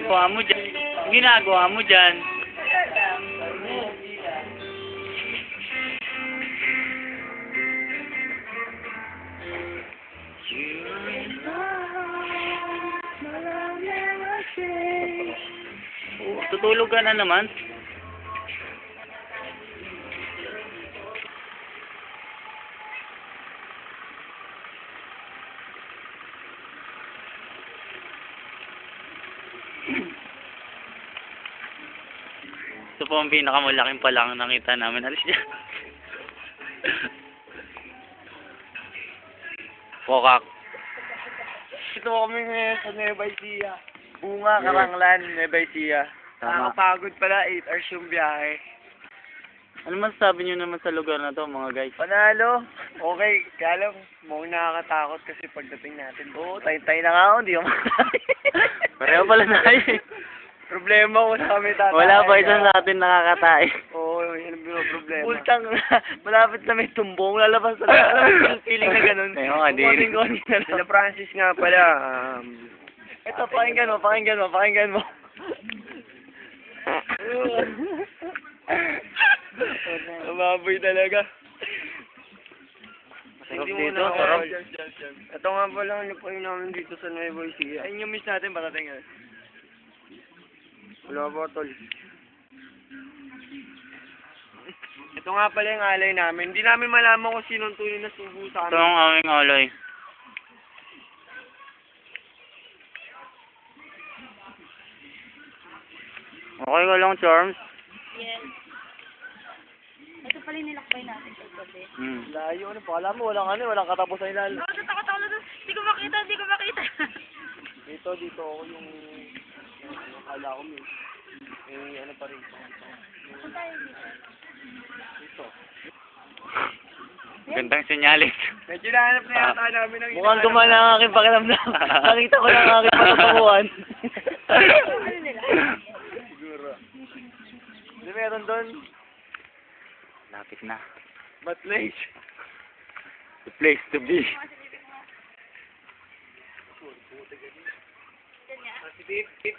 ginagawa mo dyan? Ang ginagawa mo dyan? Oh, tutulog ka na naman. Ito po ang pinakamalaking palang nakita namin. Alis dyan. Pokak. Ito kami ngayon sa Nueva Ecija. Bunga, Karanglan, Nueva Ecija. Tama. Nakakapagod pala, 8 hours yung biyahe. Ano masasabi nyo naman sa lugar na to, mga guys? Panalo. Okay, kaya lang, mukhang nakakatakot kasi pagdating natin. Oo, tay-tay na nga ako, hindi ako makakain. Pareho pala na kayo eh. Problema, wala kami tatay. Wala pa isa sa atin nakakatay. Oo, yun ang problema. Pultang Malapit na may tumbong, lalabas na lang. Alam mo yung feeling na ganun. Ayun nga, din. Kuning-kuning na lang. Sila Francis nga pala, ito, pakinggan mo. Mababoy talaga. Sarap Hindi mo dito, na sarap. Ito nga pala, ano pa yun namin dito sa Nueva Ecija. Ayun yung miss natin, parating yan. Wala ba, tol? Ito nga pala yung alay namin. Hindi namin malaman kung sinong tunay na subo sa Ito amin. ang aming alay. Okay ka lang, Charms? Yes. Ito pala yung nilakbay natin sa gabi. Layo, ano pa? Alam mo, walang katapusan ilal. Oh, natakot ako na doon. Hindi ko makita. Dito ako yung akala ko may ano pa rin. Saan tayo dito? Dito. Gandang senyalis. Medyo nahanap na yata namin ang Mukhang gumana ang aking pakiramdam. Nakita ko lang ang aking patutunguhan. Ano nila? Siguro. Hindi meron doon. Lapit na. But place. The place to be. Yan nga. Si Tip.